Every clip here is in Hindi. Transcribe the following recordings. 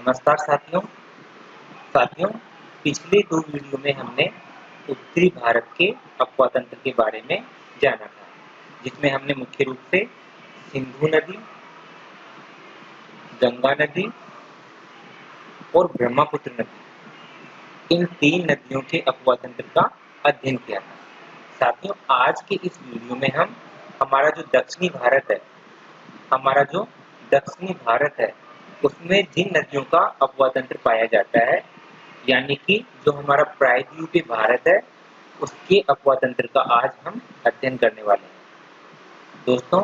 नमस्कार साथियों। साथियों, पिछले 2 वीडियो में हमने उत्तरी भारत के अफवाह तंत्र के बारे में जाना था, जिसमें हमने मुख्य रूप से सिंधु नदी, गंगा नदी और ब्रह्मपुत्र नदी, इन 3 नदियों के अफवाह तंत्र का अध्ययन किया था। साथियों, आज के इस वीडियो में हम हमारा जो दक्षिणी भारत है उसमें जिन नदियों का अफवाह तंत्र पाया जाता है, यानी कि जो हमारा प्रायद्वीपीय भारत है उसके अफवाह तंत्र का आज हम अध्ययन करने वाले हैं। दोस्तों,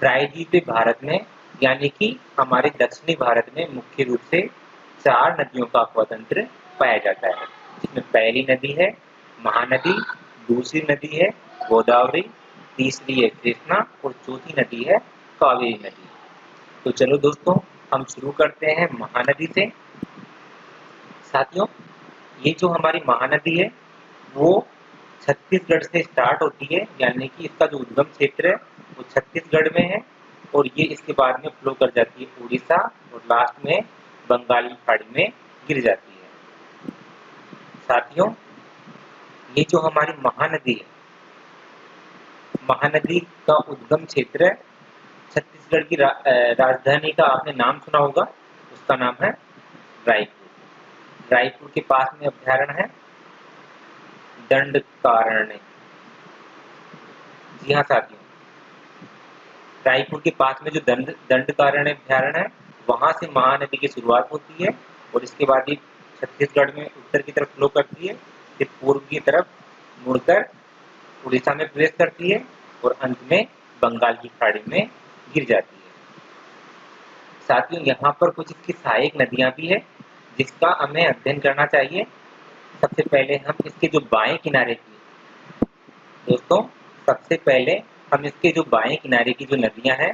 प्रायद्वीपीय भारत में यानी कि हमारे दक्षिणी भारत में मुख्य रूप से 4 नदियों का अफवाह तंत्र पाया जाता है, जिसमें पहली नदी है महानदी, दूसरी नदी है गोदावरी, तीसरी है कृष्णा और चौथी नदी है कावेरी नदी। तो चलो दोस्तों, हम शुरू करते हैं महानदी से। साथियों, ये जो हमारी महानदी है वो छत्तीसगढ़ से स्टार्ट होती है, यानी कि इसका जो उद्गम क्षेत्र है वो छत्तीसगढ़ में है और ये इसके बाद में फ्लो कर जाती है उड़ीसा और लास्ट में बंगाल की खाड़ी में गिर जाती है। साथियों, ये जो हमारी महानदी है, महानदी का उद्गम क्षेत्र है छत्तीसगढ़ की राजधानी का आपने नाम सुना होगा, उसका नाम है रायपुर। रायपुर के पास में अभ्यारण्य है दंडकारण्य। जी हाँ साथियों, रायपुर के पास में जो दंडकारण्य अभ्यारण्य है वहां से महानदी की शुरुआत होती है और इसके बाद ये छत्तीसगढ़ में उत्तर की तरफ फ्लो करती है, फिर पूर्व की तरफ मुड़कर उड़ीसा में प्रवेश करती है और अंत में बंगाल की खाड़ी में गिर जाती है। साथियों, यहाँ पर कुछ इसकी सहायक नदियां भी है जिसका हमें अध्ययन करना चाहिए। सबसे पहले हम इसके जो बाएं किनारे की दोस्तों सबसे पहले हम इसके जो बाएं किनारे की जो नदियां हैं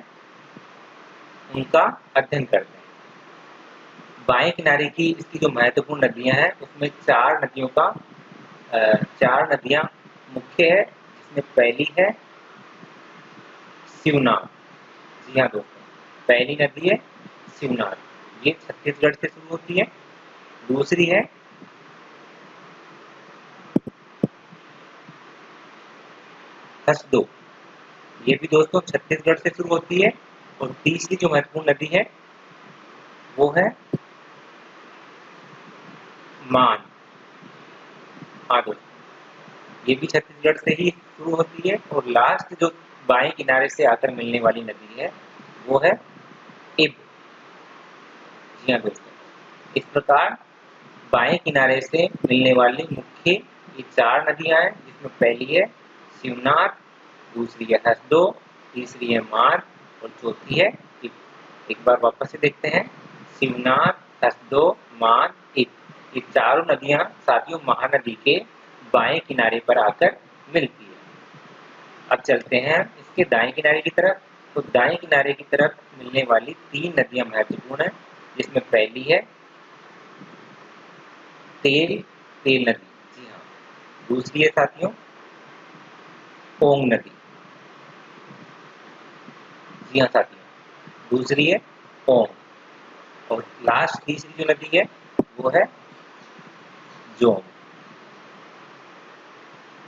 उनका अध्ययन करते हैं। बाएं किनारे की इसकी जो महत्वपूर्ण नदियां हैं उसमें 4 नदियां मुख्य है, जिसमें पहली है शिवनाथ। जी हाँ दोस्तों, पहली नदी है शिवनाथ, ये छत्तीसगढ़ से शुरू होती है। दूसरी है हसदो, ये भी दोस्तों छत्तीसगढ़ से शुरू होती है। और तीसरी जो महत्वपूर्ण नदी है वो है मान। हाँ दोस्तों, ये भी छत्तीसगढ़ से ही शुरू होती है और लास्ट जो बाएं किनारे से आकर मिलने वाली नदी है वो है इब। जी हाँ दोस्तों, इस प्रकार बाएं किनारे से मिलने वाली मुख्य ये 4 नदियां हैं, जिसमें पहली है शिवनाथ, दूसरी है हसदो, तीसरी है मान और चौथी है इब। एक बार वापस से देखते हैं, शिवनाथ, हसदो, मान, इब, ये चारों नदियां साथियों महानदी के बाएं किनारे पर आकर मिलती है। अब चलते हैं इसके दाएं किनारे की तरफ। तो दाएं किनारे की तरफ मिलने वाली 3 नदियां महत्वपूर्ण है, जिसमें पहली है तेल नदी। जी हाँ, दूसरी है साथियों पोंग नदी। जी हाँ साथियों, दूसरी है पोंग और लास्ट तीसरी जो नदी है वो है जोम।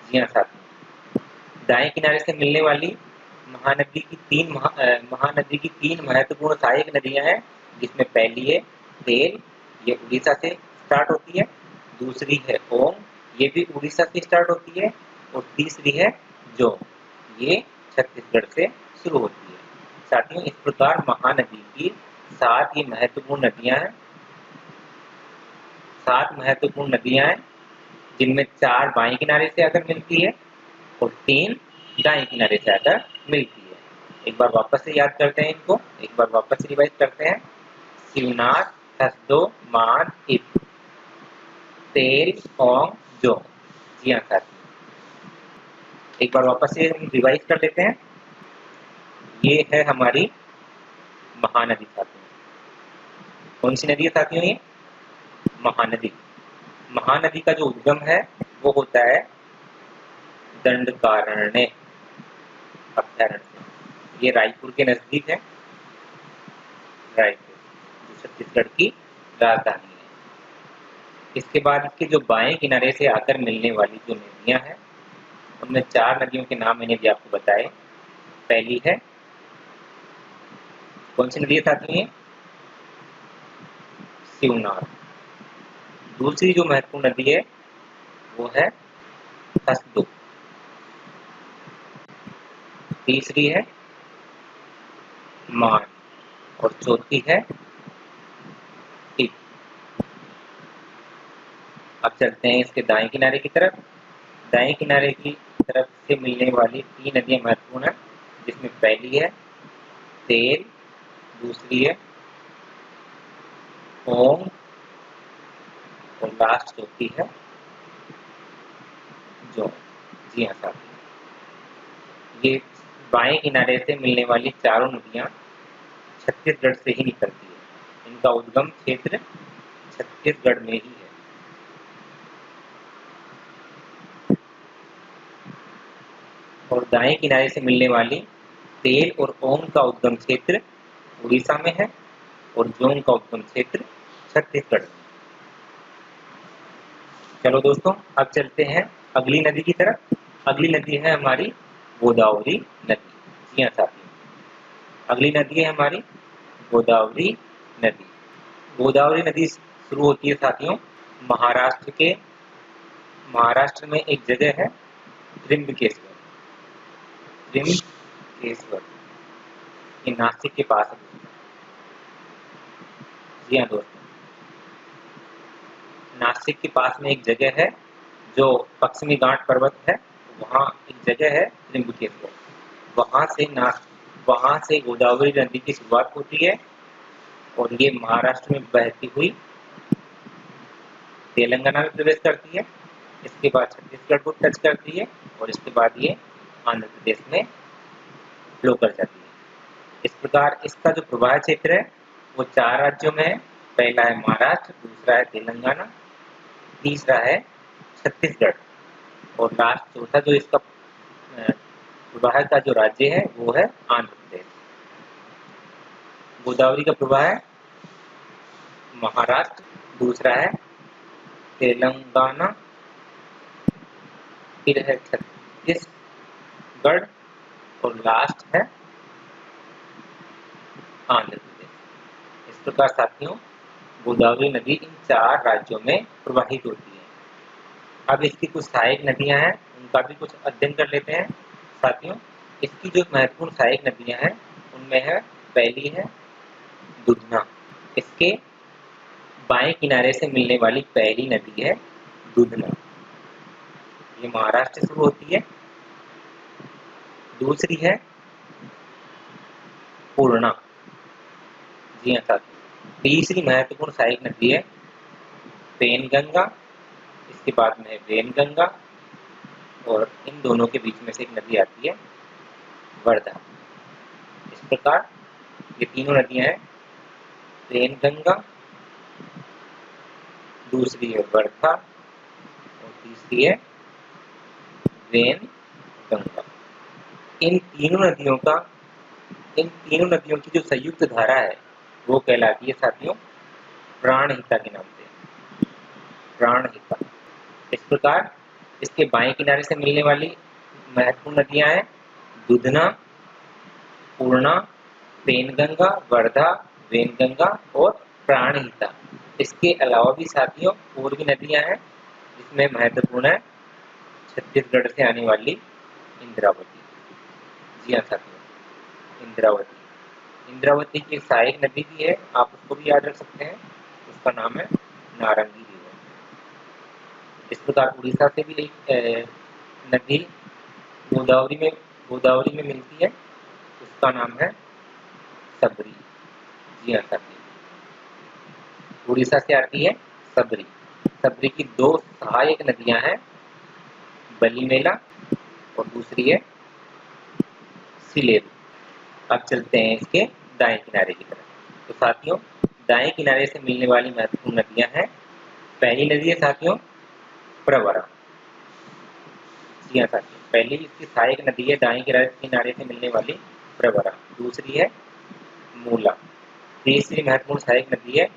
जी हाँ साथियों, दाएं किनारे से मिलने वाली महानदी की 3 महत्वपूर्ण सहायक नदियां हैं, जिसमें पहली है तेल, ये उड़ीसा से स्टार्ट होती है। दूसरी है ओम, ये भी उड़ीसा से स्टार्ट होती है और तीसरी है जोम, ये छत्तीसगढ़ से शुरू होती है। साथियों, इस प्रकार महानदी की 7 ये महत्वपूर्ण नदियां हैं। 7 महत्वपूर्ण नदियां हैं जिनमें 4 बाएं किनारे से आकर मिलती है और 3 दाएं किनारे से आकर मिलती है। एक बार वापस से याद करते हैं इनको, एक बार वापस से रिवाइज करते हैं। शिवनाथ, हसदो, मान, इब, तेल, ओंग, जो। जी हाँ साथियों, एक बार वापस से रिवाइज कर लेते हैं। ये है हमारी महानदी साथियों। कौन सी नदी है साथियों? ये महानदी। महानदी का जो उद्गम है वो होता है दंडकारण्य अभ्यारण्य से। ये रायपुर के नजदीक है, रायपुर जो छत्तीसगढ़ की राजधानी है। इसके बाद इसके जो बाएं किनारे से आकर मिलने वाली जो नदियां हैं, उनमें 4 नदियों के नाम मैंने भी आपको बताए। पहली है, कौन सी नदी है साथियों? ये शिवनाथ। दूसरी जो महत्वपूर्ण नदी है वो है हसदो। तीसरी है मान, और चौथी है टिप। अब चलते हैं इसके दाएं किनारे की तरफ। दाएं किनारे की तरफ से मिलने वाली 3 नदियां महत्वपूर्ण है, जिसमें पहली है तेल, दूसरी है ओम, और लास्ट चौथी है जो। जी हाँ साथियों, ये बाएं किनारे से मिलने वाली चारों नदियां छत्तीसगढ़ से ही निकलती है। इनका उद्गम क्षेत्र छत्तीसगढ़ में ही है। और दाएं किनारे से मिलने वाली तेल और ओम का उद्गम क्षेत्र उड़ीसा में है, और जोंग का उद्गम क्षेत्र छत्तीसगढ़ में। चलो दोस्तों, अब चलते हैं अगली नदी की तरफ। अगली नदी है हमारी गोदावरी नदी। जी हाँ साथियों, अगली नदी है हमारी गोदावरी नदी। गोदावरी नदी शुरू होती है साथियों महाराष्ट्र में एक जगह है त्रिम्बकेश्वर। त्रिम्बकेश्वर ये नासिक के पास है। जी हाँ दोस्तों, नासिक के पास में एक जगह है जो पश्चिमी घाट पर्वत है, वहाँ एक जगह है त्रिम्बकेश्वर। वहाँ से गोदावरी नदी की शुरुआत होती है, और ये महाराष्ट्र में बहती हुई तेलंगाना में प्रवेश करती है। इसके बाद छत्तीसगढ़ को टच करती है, और इसके बाद ये आंध्र प्रदेश में फ्लो कर जाती है। इस प्रकार इसका जो प्रवाह क्षेत्र है वो 4 राज्यों में है। पहला है महाराष्ट्र, दूसरा है तेलंगाना, तीसरा है छत्तीसगढ़, और लास्ट चौथा जो इसका प्रवाह का जो राज्य है वो है आंध्र प्रदेश। गोदावरी का प्रवाह है महाराष्ट्र, दूसरा है तेलंगाना, फिर है छत्तीसगढ़, और लास्ट है आंध्र प्रदेश। इस प्रकार साथियों गोदावरी नदी इन 4 राज्यों में प्रवाहित होती है। अब इसकी कुछ सहायक नदियां हैं, उनका भी कुछ अध्ययन कर लेते हैं साथियों। इसकी जो महत्वपूर्ण सहायक नदियां हैं उनमें है, पहली है दुधना। इसके बाएं किनारे से मिलने वाली पहली नदी है दुधना। ये महाराष्ट्र से शुरू होती है। दूसरी है पूर्णा। जी हाँ साथियों, तीसरी महत्वपूर्ण सहायक नदी है पेनगंगा। इसके बाद में है वेनगंगा, और इन दोनों के बीच में से एक नदी आती है वर्धा। इस प्रकार ये तीनों नदियां हैं, पेनगंगा, दूसरी है वर्धा, और तीसरी है वेनगंगा। इन तीनों नदियों की जो संयुक्त धारा है वो कहलाती है साथियों प्राणहिता के नाम से। प्राणहिता। इस प्रकार इसके बाएं किनारे से मिलने वाली महत्वपूर्ण नदियां हैं दुधना, पूर्णा, पेनगंगा, वर्धा, वेनगंगा और प्राणहिता। इसके अलावा भी साथियों और भी नदियां हैं, जिसमें महत्वपूर्ण है छत्तीसगढ़ से आने वाली इंद्रावती। जी हाँ साथियों, इंद्रावती। इंद्रावती की एक सहायक नदी भी है, आप उसको भी याद रख सकते हैं। उसका नाम है नारंगी रिवर। इस प्रकार उड़ीसा से भी एक नदी गोदावरी में मिलती है, उसका नाम है सबरी। जी हाँ साथियों, उड़ीसा से आती है सबरी। सबरी की 2 सहायक नदियां हैं, बलीमेला और दूसरी है सिलेरू। अब चलते हैं इसके दाएं किनारे की तरफ। तो साथियों दाएं किनारे से मिलने वाली महत्वपूर्ण नदियां हैं, पहली नदी है साथियों प्रवरा। जी हाँ साथियों, पहली इसकी सहायक नदी है दाएं किनारे से मिलने वाली प्रवरा। दूसरी है मूला। तीसरी महत्वपूर्ण सहायक नदी है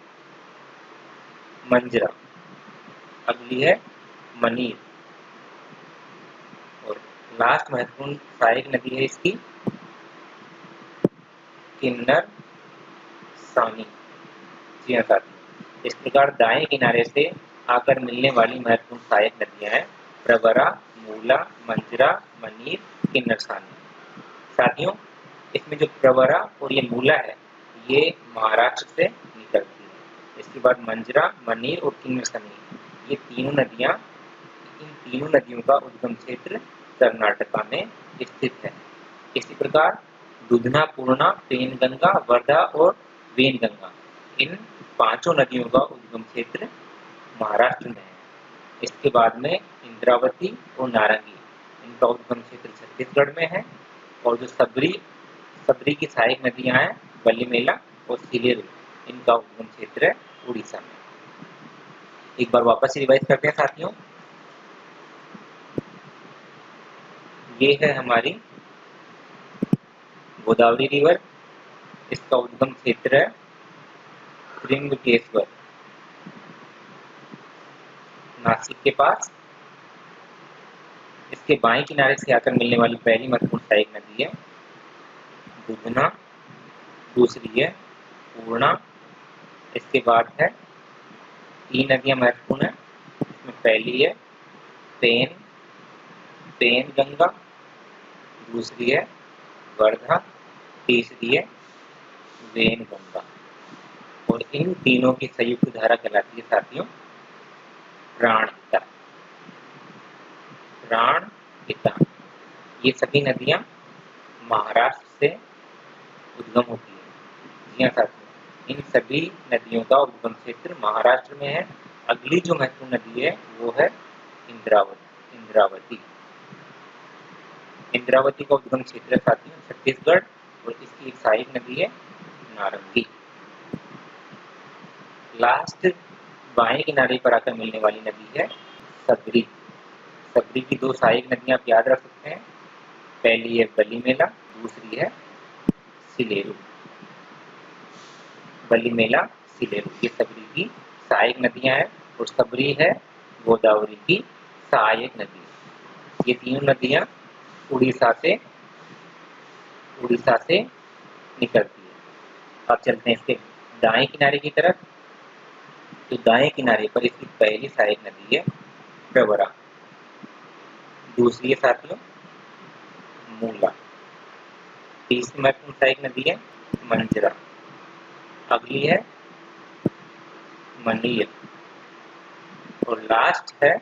मंजरा, अगली है मनीर, और लास्ट महत्वपूर्ण सहायक नदी है इसकी किन्नर सानी। जी हाँ साथियों, इस प्रकार दाएं किनारे से आकर मिलने वाली महत्वपूर्ण सहायक नदियां हैं प्रवरा, मूला, मंजरा, मनीर, किन्नर सानी। साथियों, इसमें जो प्रवरा और ये मूला है ये महाराष्ट्र से निकलती है। इसके बाद मंजरा, मनीर और किन्नर सानी, ये तीनों नदियां, इन तीनों नदियों का उद्गम क्षेत्र कर्नाटका में स्थित है। इसी प्रकार दुधना, पूर्णा, पेनगंगा, वर्धा और वेनगंगा, इन पांचों नदियों का उद्गम क्षेत्र महाराष्ट्र में है। इसके बाद में इंद्रावती और नारंगी, इनका उद्गम क्षेत्र छत्तीसगढ़ में है। और जो सबरी सबरी की सहायक नदियां हैं बल्लीमेला और सिलेरू, इनका उद्गम क्षेत्र है उड़ीसा में। एक बार वापस से रिवाइज करते हैं साथियों। ये है हमारी गोदावरी रिवर, इसका उद्गम क्षेत्र है त्रिंबकेश्वर, नासिक के पास। इसके बाएं किनारे से आकर मिलने वाली पहली महत्वपूर्ण सहायक नदी है दुधना, दूसरी है पूर्णा, इसके बाद है तीन नदियां महत्वपूर्ण है, इसमें पहली है पेन गंगा, दूसरी है वर्धा, तीसरी है वेन गंगा। और इन तीनों की संयुक्त धारा कहलाती है साथियों प्राणहिता। प्राणहिता, ये सभी नदियां महाराष्ट्र से उद्गम होती है। जी हाँ साथियों, इन सभी नदियों का उद्गम क्षेत्र महाराष्ट्र में है। अगली जो महत्वपूर्ण नदी है वो है इंद्रावती। इंद्रावती का उद्गम क्षेत्र साथियों छत्तीसगढ़, और इसकी एक सहायक नदी है नारंगी। लास्ट बाएं किनारे पर आकर मिलने वाली नदी है सबरी। सबरी की दो सहायक नदियां आप याद रख सकते हैं, पहली है बलीमेला, दूसरी है सिलेरू। बलीमेला, सिलेरू, ये सबरी की सहायक नदियां हैं, और सबरी है गोदावरी की सहायक नदी। ये तीनों नदियां उड़ीसा से निकलती है। अब चलते हैं इसके दाएं किनारे की तरफ। तो दाएं किनारे पर इसकी पहली सहायक नदी है प्रवरा, दूसरी है साथियों मूला, तीसरी महत्वपूर्ण सहायक नदी है मंजरा, अगली है मनीर, और लास्ट है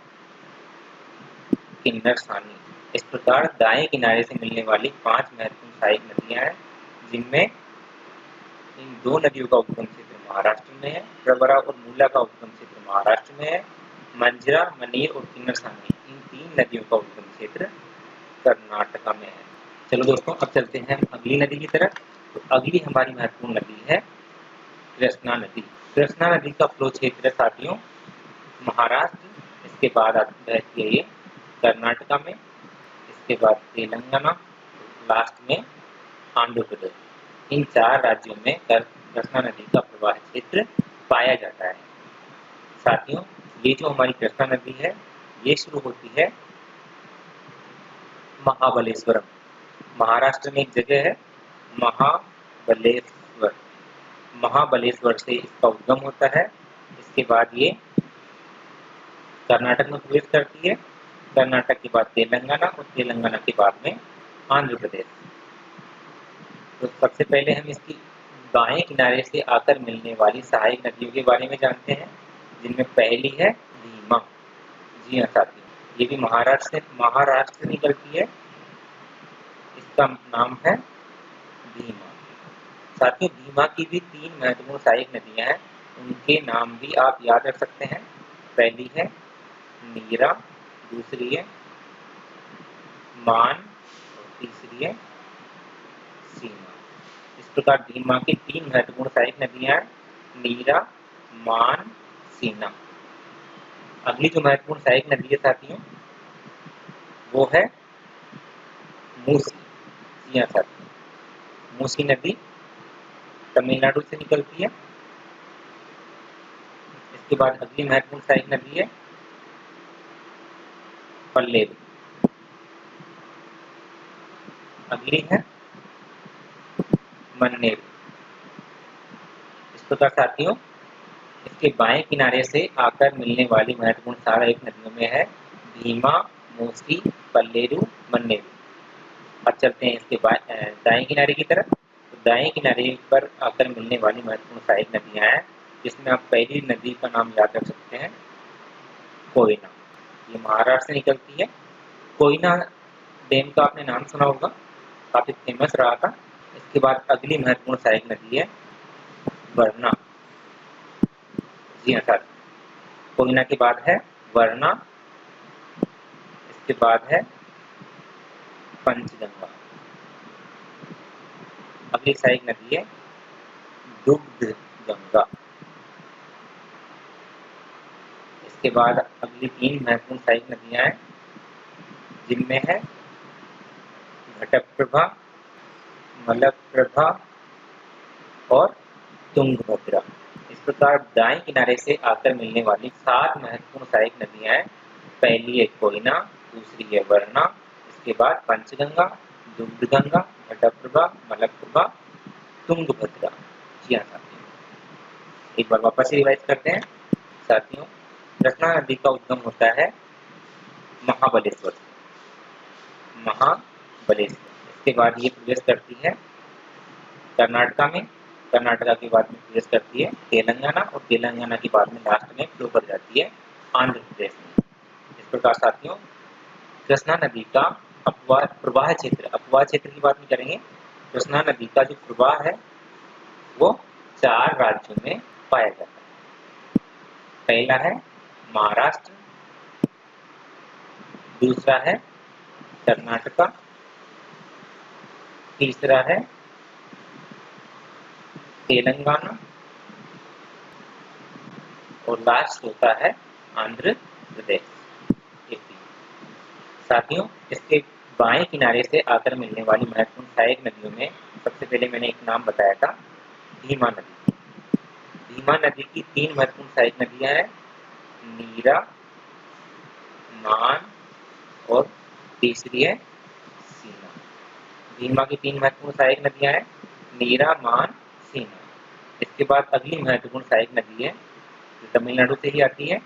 किन्नर सानी। इस प्रकार दाएं किनारे से मिलने वाली पांच महत्वपूर्ण सहायक नदियां हैं, जिनमें इन दो नदियों का उद्गम क्षेत्र महाराष्ट्र में है, प्रवरा और मूला का उद्गम क्षेत्र महाराष्ट्र में है, मंजरा, मनीर और किन्नर सानी, इन तीन नदियों का उद्गम क्षेत्र कर्नाटका में है। चलो दोस्तों, अब चलते हैं अगली नदी की तरफ। तो अगली हमारी महत्वपूर्ण नदी है कृष्णा नदी। कृष्णा नदी का फ्लो क्षेत्र साथियों महाराष्ट्र, इसके बाद बहती है ये कर्नाटका में, इसके बाद तेलंगाना, लास्ट में आंध्र प्रदेश। इन चार राज्यों में कृष्णा नदी का प्रवाह क्षेत्र पाया जाता है। साथियों, ये जो हमारी कृष्णा नदी है ये शुरू होती है महाबलेश्वरम। महाराष्ट्र में एक जगह है महाबलेश्वर, महाबलेश्वर से इसका उद्गम होता है। इसके बाद ये कर्नाटक में प्रवेश करती है, कर्नाटक के बाद तेलंगाना, और तेलंगाना के बाद में आंध्र प्रदेश। तो सबसे पहले हम इसकी बाएं किनारे से आकर मिलने वाली सहायक नदियों के बारे में जानते हैं, जिनमें पहली है भीमा। जी हाँ साथियों, ये भी महाराष्ट्र से निकलती है, इसका नाम है भीमा। साथियों, भीमा की भी तीन महत्वपूर्ण सहायक नदियां हैं, उनके नाम भी आप याद रख सकते हैं। पहली है नीरा, दूसरी है मान, और तीसरी है सीमा। इस प्रकार भीमा की तीन महत्वपूर्ण सहायक नदियां हैं नीरा, मान, सीना। अगली जो महत्वपूर्ण सहायक नदी है साथियों वो है मूसी। जी हाँ साथियों, मूसी नदी तमिलनाडु से निकलती है, इसके बाद अगली महत्वपूर्ण सहायक नदी है पल्लेरू। अगली है मन्नेरू। इस प्रकार साथियों इसके बाएं किनारे से आकर मिलने वाली महत्वपूर्ण सहायक नदियों में है भीमा, मूसी, पल्लेरू, मन्नेरू। अब चलते हैं इसके दाएं किनारे की तरफ। तो दाएं किनारे पर आकर मिलने वाली महत्वपूर्ण सहायक नदियां हैं, जिसमें आप पहली नदी का नाम याद रख सकते हैं कोयना। ये महाराष्ट्र से निकलती है। कोयना डैम का आपने नाम सुना होगा, काफी फेमस रहा था। इसके बाद अगली महत्वपूर्ण सहायक नदी है वरना। जी हाँ सर, कोयना के बाद है वरना, इसके बाद है पंचगंगा। अगली सहायक नदी है दुग्ध गंगा। इसके बाद अगली 3 महत्वपूर्ण सहायक नदियां हैं, जिनमें है घटप्रभा, मलप्रभा और तुंगभद्रा। इस प्रकार दाएं किनारे से आकर मिलने वाली 7 महत्वपूर्ण सहायक नदियां हैं। पहली है कोयना, दूसरी है वरना, इसके बाद पंचगंगा, दुग्धगंगा, घटप्रभा, मलप्रभा, तुंगभद्रा। जी हाँ साथियों, एक बार वापस से रिवाइज करते हैं। साथियों कृष्णा नदी का उद्गम होता है महाबलेश्वर से। महाबलेश्वर इसके बाद ये प्रवेश करती है कर्नाटका में, कर्नाटका के बाद में प्रवेश करती है तेलंगाना, और तेलंगाना के बाद में लास्ट में फ्लो कर जाती है आंध्र प्रदेश में। इस प्रकार साथियों कृष्णा नदी का प्रवाह क्षेत्र, अपवाह क्षेत्र की बात नहीं करेंगे। कृष्णा नदी का जो प्रवाह है वो 4 राज्यों में पाया जाता है। पहला है महाराष्ट्र, दूसरा है कर्नाटका, तीसरा है तेलंगाना, और लास्ट होता है आंध्र प्रदेश। साथियों इसके बाएं किनारे से आकर मिलने वाली महत्वपूर्ण सहायक नदियों में सबसे पहले मैंने एक नाम बताया था भीमा नदी। भीमा नदी की 3 महत्वपूर्ण सहायक नदियां हैं नीरा, मान और तीसरी है सीना। भीमा की 3 महत्वपूर्ण सहायक नदियां हैं नीरा, मान, सीना। इसके बाद अगली महत्वपूर्ण सहायक नदी है जो तमिलनाडु से ही आती है।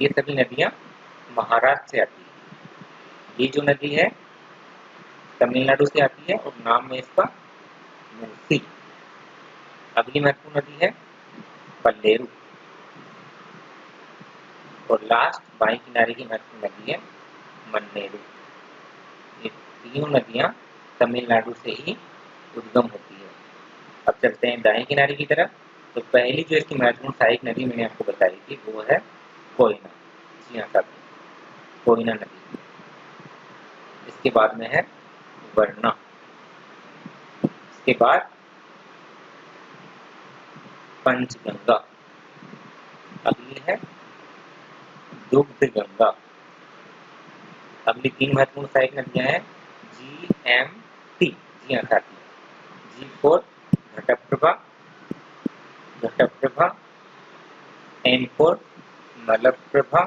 ये सभी नदियां महाराष्ट्र से आती है। ये जो नदी है तमिलनाडु से आती है और नाम में इसका मूसी। अगली महत्वपूर्ण नदी है पल्लेरू, और लास्ट बाएं किनारे की महत्वपूर्ण नदी है मन्नेरू। ये तीनों नदियां तमिलनाडु से ही उद्गम होती है। अब चलते हैं दाएं किनारे की तरफ। तो पहली जो इसकी महत्वपूर्ण सहायक नदी मैंने आपको बताई थी वो है कोयना। जी हाँ साथियों, कोयना नदी। इसके बाद में है वरना, इसके बाद पंचगंगा, अगली है दुग्ध गंगा। अगली 3 महत्वपूर्ण सहायक नदियां हैं GMT। जी हाँ साथियों, G for Ghataprabha, Ghataprabha, N for Malaprabha,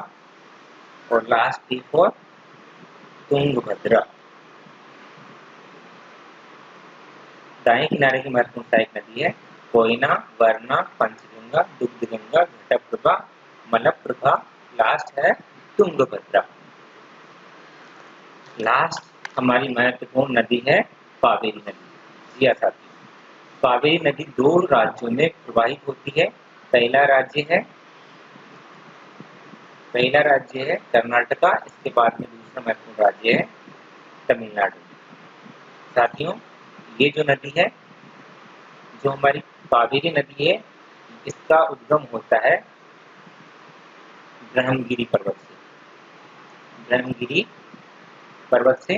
और लास्ट T फोर तुंगभद्रा। दाएं किनारे की महत्वपूर्ण सहायक नदी है कोयना, वरना, पंचगंगा, दुग्धगंगा, घटप्रभा, मलप्रभा, लास्ट है तुंगभद्रा। लास्ट हमारी महत्वपूर्ण नदी है कावेरी नदी। जी हाँ साथियों, कावेरी नदी 2 राज्यों में प्रवाहित होती है। पहला राज्य है कर्नाटका, इसके बाद में दूसरा महत्वपूर्ण राज्य है तमिलनाडु। साथियों ये जो नदी है, जो हमारी कावेरी नदी है, इसका उद्गम होता है ब्रह्मगिरी पर्वत से। ब्रह्मगिरी पर्वत से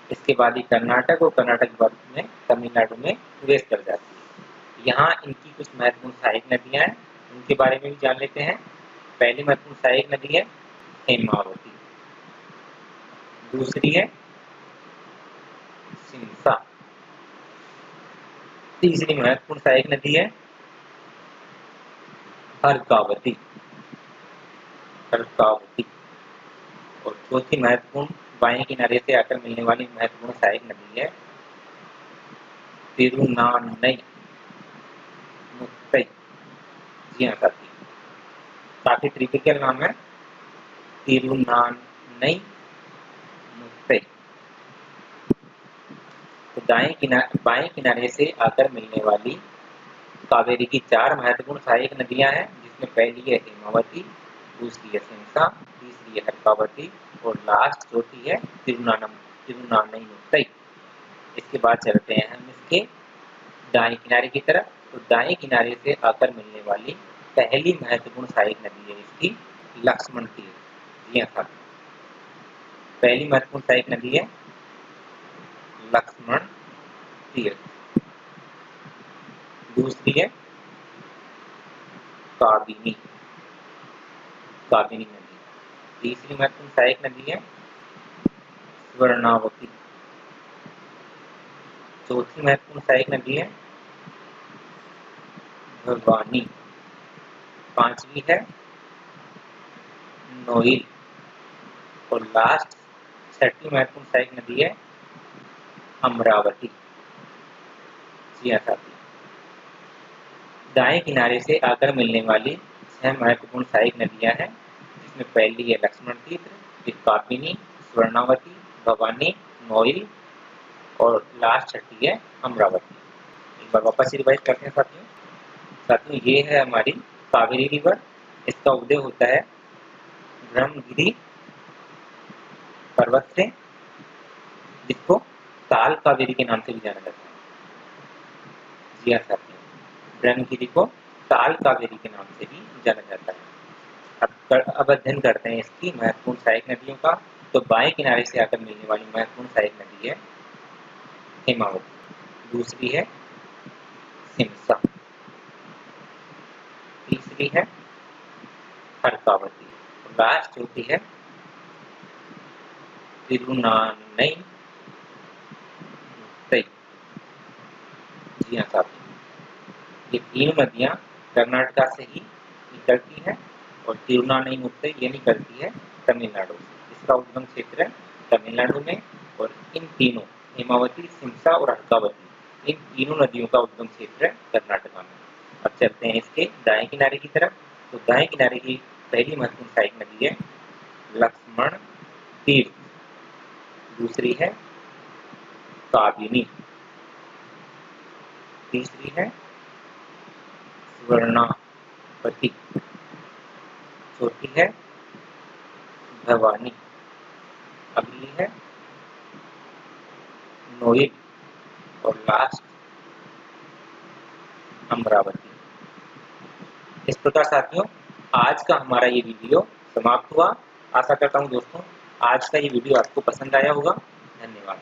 इसके बाद ही कर्नाटक, और कर्नाटक के बाद में तमिलनाडु में प्रवेश कर जाती है। यहाँ इनकी कुछ महत्वपूर्ण सहायक नदियां हैं, उनके बारे में भी जान लेते हैं। पहली महत्वपूर्ण सहायक नदी है हेमावती, दूसरी है सिमसा, तीसरी महत्वपूर्ण सहायक नदी है अर्कावती, अर्कावती। और चौथी महत्वपूर्ण बाएं किनारे से आकर मिलने वाली महत्वपूर्ण सहायक नदी है तिरुनानई मुत्तई। जी हाँ साथी, काफी ट्रिपिकल नाम है, तिरुनानई मुत्तई। तो बाएं किनारे से आकर मिलने वाली कावेरी की 4 महत्वपूर्ण सहायक नदियां हैं, जिसमें पहली है हेमावती, दूसरी है सिंसा, तीसरी है अर्कावती और लास्ट चौथी है तिरुनानई मुत्तई। इसके बाद चलते हैं हम इसके दाएं किनारे की तरफ। तो दाएं किनारे से आकर मिलने वाली पहली महत्वपूर्ण सहायक नदी है इसकी लक्ष्मण तीर्थ। जी हाँ, पहली महत्वपूर्ण सहायक नदी है लक्ष्मण तीर्थ। दूसरी है काबिनी, काबिनी नदी। तीसरी महत्वपूर्ण सहायक नदी है स्वर्णावती। चौथी महत्वपूर्ण सहायक नदी है भवानी। पांचवी है नोइल और लास्ट छठी महत्वपूर्ण सहायक नदी है अमरावती। जी हाँ साथी, दाएं किनारे से आकर मिलने वाली 6 महत्वपूर्ण सहायक नदियां हैं, जिसमें पहली है लक्ष्मण तीर्थ, फिर काबिनी, स्वर्णावती, भवानी, नोइल और लास्ट छठी है अमरावती। एक बार वापस रिवाइज करते हैं साथियों। साथियों, ये है हमारी कावेरी रिवर। इसका उदय होता है ब्रह्मगिरी पर्वत से, जिसको ताल कावेरी के नाम से भी जाना जाता है। जी हाँ साथियों, ब्रह्मगिरी को ताल कावेरी के नाम से भी जाना जाता है। अब अध्ययन करते हैं इसकी महत्वपूर्ण सहायक नदियों का। तो बाएं किनारे से आकर मिलने वाली महत्वपूर्ण सहायक नदी है हेमावती, दूसरी है सिमसा, तीसरी है अर्कावती और लास्ट चौथी है तिरुनानई मुत्तई। जी हाँ साथियों, ये 3 नदियाँ कर्नाटका से ही निकलती हैं और तिरुनानई मुत्तई ये निकलती है तमिलनाडु से। इसका उद्गम क्षेत्र है तमिलनाडु में और इन तीनों हेमावती, सिमसा और अर्कावती, इन तीनों नदियों का उद्गम क्षेत्र है कर्नाटका में। अब चलते हैं इसके दाएं किनारे की तरफ। तो दाएं किनारे की पहली महत्वपूर्ण सहायक नदी है लक्ष्मण तीर्थ, दूसरी है काबिनी, तीसरी है स्वर्णावती, चौथी है भवानी, अगली है नोइल और लास्ट अमरावती। इस प्रकार साथियों, आज का हमारा ये वीडियो समाप्त हुआ। आशा करता हूँ दोस्तों आज का ये वीडियो आपको पसंद आया होगा। धन्यवाद।